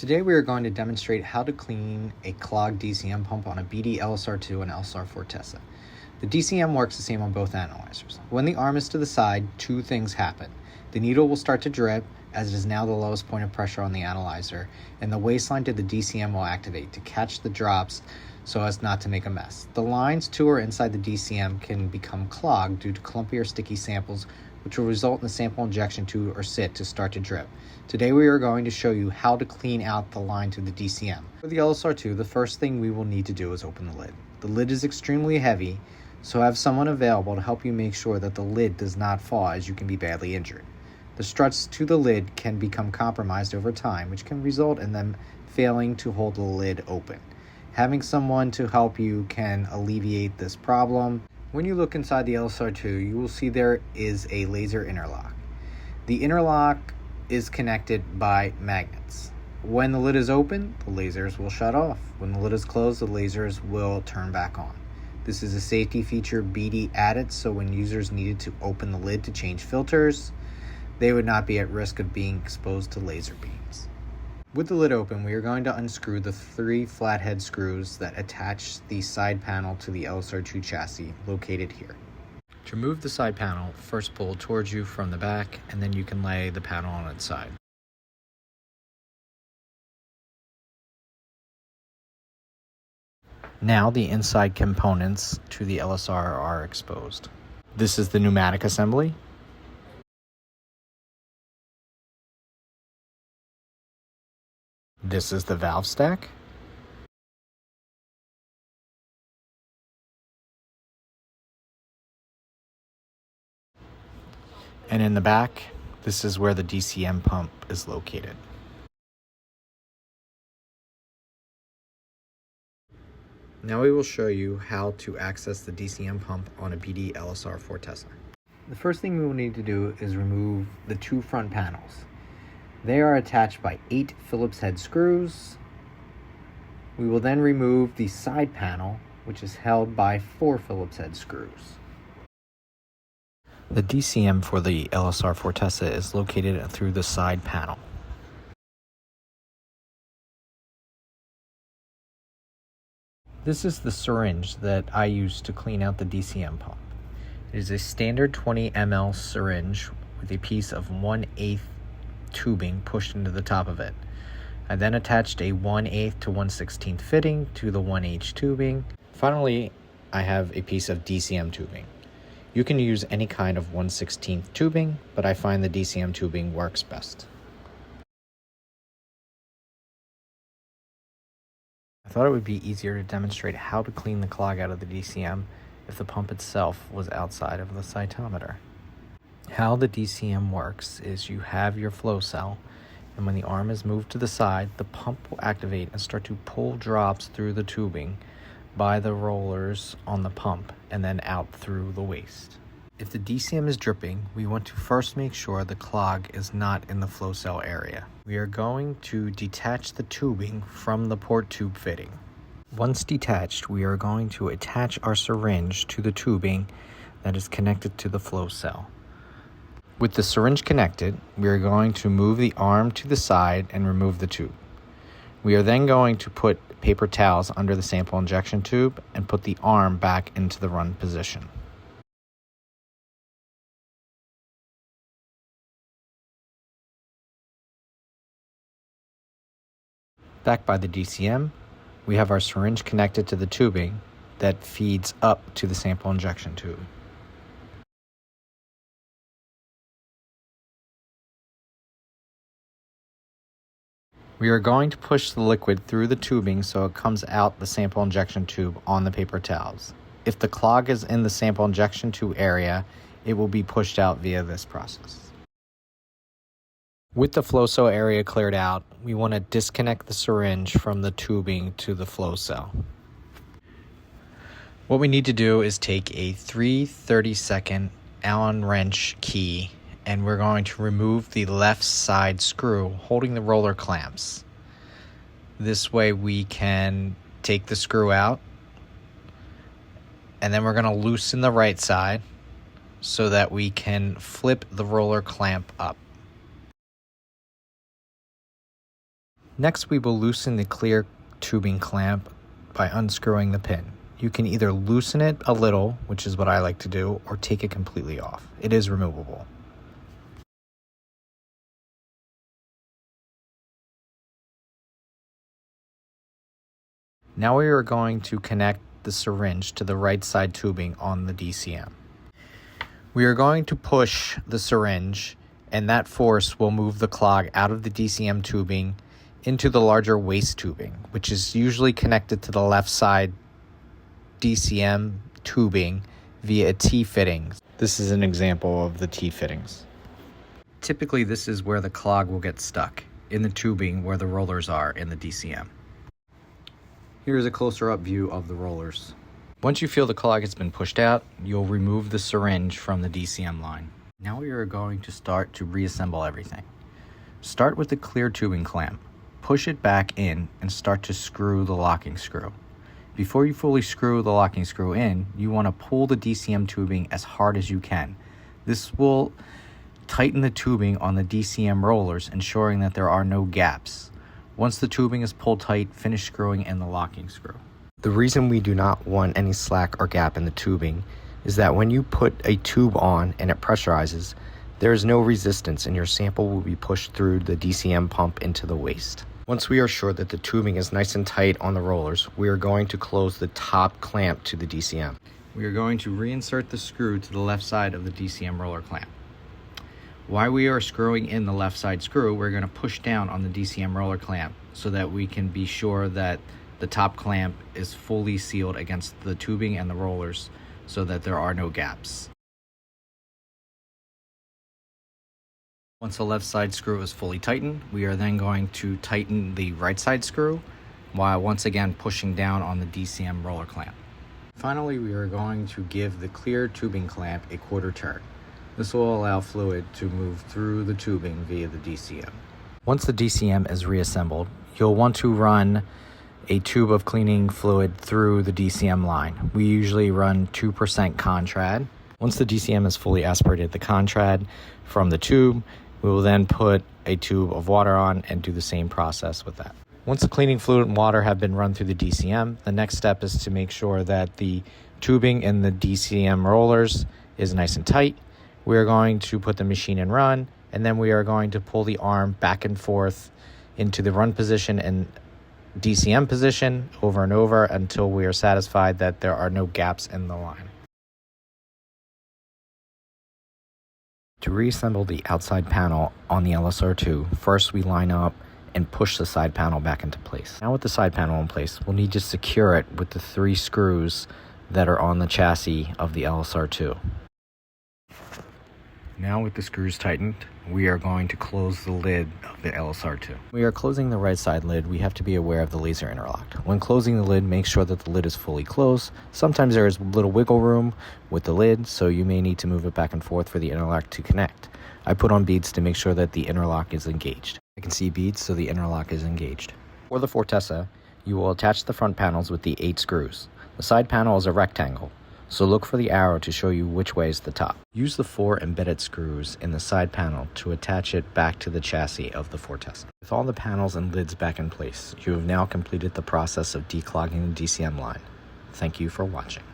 Today we are going to demonstrate how to clean a clogged DCM pump on a BD LSRII and LSR Fortessa. The DCM works the same on both analyzers. When the arm is to the side, two things happen. The needle will start to drip, as it is now the lowest point of pressure on the analyzer, and the waistline to the DCM will activate to catch the drops so as not to make a mess. The lines to or inside the DCM can become clogged due to clumpy or sticky samples, which will result in the sample injection tube or sit to start to drip. Today we are going to show you how to clean out the line to the DCM. For the LSR2, the first thing we will need to do is open the lid. The lid is extremely heavy, so have someone available to help you make sure that the lid does not fall, as you can be badly injured. The struts to the lid can become compromised over time, which can result in them failing to hold the lid open. Having someone to help you can alleviate this problem. When you look inside the LSR2, you will see there is a laser interlock. The interlock is connected by magnets. When the lid is open, the lasers will shut off. When the lid is closed, the lasers will turn back on. This is a safety feature BD added, so when users needed to open the lid to change filters, they would not be at risk of being exposed to laser beams. With the lid open, we are going to unscrew the 3 flathead screws that attach the side panel to the LSR2 chassis, located here. To remove the side panel, first pull towards you from the back, and then you can lay the panel on its side. Now the inside components to the LSR are exposed. This is the pneumatic assembly. This is the valve stack. And in the back, this is where the DCM pump is located. Now we will show you how to access the DCM pump on a BD LSR Fortessa. The first thing we will need to do is remove the 2 front panels. They are attached by 8 Phillips head screws. We will then remove the side panel, which is held by 4 Phillips head screws. The DCM for the LSR Fortessa is located through the side panel. This is the syringe that I use to clean out the DCM pump. It is a standard 20 ml syringe with a piece of 1/8 tubing pushed into the top of it. I then attached a 1/8 to 1/16 fitting to the 1H tubing. Finally, I have a piece of DCM tubing. You can use any kind of 1/16 tubing, but I find the DCM tubing works best. I thought it would be easier to demonstrate how to clean the clog out of the DCM if the pump itself was outside of the cytometer. How the DCM works is you have your flow cell, and when the arm is moved to the side, the pump will activate and start to pull drops through the tubing by the rollers on the pump and then out through the waist. If the DCM is dripping, we want to first make sure the clog is not in the flow cell area. We are going to detach the tubing from the port tube fitting. Once detached, we are going to attach our syringe to the tubing that is connected to the flow cell. With the syringe connected, we are going to move the arm to the side and remove the tube. We are then going to put paper towels under the sample injection tube and put the arm back into the run position. Back by the DCM, we have our syringe connected to the tubing that feeds up to the sample injection tube. We are going to push the liquid through the tubing so it comes out the sample injection tube on the paper towels. If the clog is in the sample injection tube area, it will be pushed out via this process. With the flow cell area cleared out, we want to disconnect the syringe from the tubing to the flow cell. What we need to do is take a 3/32 Allen wrench key, and we're going to remove the left side screw holding the roller clamps. This way we can take the screw out, and then we're going to loosen the right side so that we can flip the roller clamp up. Next, we will loosen the clear tubing clamp by unscrewing the pin. You can either loosen it a little, which is what I like to do, or take it completely off. It is removable. Now we are going to connect the syringe to the right side tubing on the DCM. We are going to push the syringe, and that force will move the clog out of the DCM tubing into the larger waste tubing, which is usually connected to the left side DCM tubing via T-fittings. This is an example of the T-fittings. Typically, this is where the clog will get stuck, in the tubing where the rollers are in the DCM. Here's a closer up view of the rollers. Once you feel the clog has been pushed out, you'll remove the syringe from the DCM line. Now we are going to start to reassemble everything. Start with the clear tubing clamp. Push it back in and start to screw the locking screw. Before you fully screw the locking screw in, you want to pull the DCM tubing as hard as you can. This will tighten the tubing on the DCM rollers, ensuring that there are no gaps. Once the tubing is pulled tight, finish screwing in the locking screw. The reason we do not want any slack or gap in the tubing is that when you put a tube on and it pressurizes, there is no resistance and your sample will be pushed through the DCM pump into the waste. Once we are sure that the tubing is nice and tight on the rollers, we are going to close the top clamp to the DCM. We are going to reinsert the screw to the left side of the DCM roller clamp. While we are screwing in the left side screw, we're going to push down on the DCM roller clamp so that we can be sure that the top clamp is fully sealed against the tubing and the rollers so that there are no gaps. Once the left side screw is fully tightened, we are then going to tighten the right side screw while once again pushing down on the DCM roller clamp. Finally, we are going to give the clear tubing clamp a quarter turn. This will allow fluid to move through the tubing via the DCM. Once the DCM is reassembled, you'll want to run a tube of cleaning fluid through the DCM line. We usually run 2% Contrad. Once the DCM is fully aspirated the Contrad from the tube, we will then put a tube of water on and do the same process with that. Once the cleaning fluid and water have been run through the DCM, the next step is to make sure that the tubing in the DCM rollers is nice and tight. We are going to put the machine in run, and then we are going to pull the arm back and forth into the run position and DCM position over and over until we are satisfied that there are no gaps in the line. To reassemble the outside panel on the LSR2, first we line up and push the side panel back into place. Now with the side panel in place, we'll need to secure it with the 3 screws that are on the chassis of the LSR2. Now with the screws tightened, we are going to close the lid of the LSR2. We are closing the right side lid. We have to be aware of the laser interlock. When closing the lid, make sure that the lid is fully closed. Sometimes there is a little wiggle room with the lid, so you may need to move it back and forth for the interlock to connect. I put on beads to make sure that the interlock is engaged. I can see beads, so the interlock is engaged. For the Fortessa, you will attach the front panels with the 8 screws. The side panel is a rectangle, so look for the arrow to show you which way is the top. Use the 4 embedded screws in the side panel to attach it back to the chassis of the Fortessa. With all the panels and lids back in place, you have now completed the process of declogging the DCM line. Thank you for watching.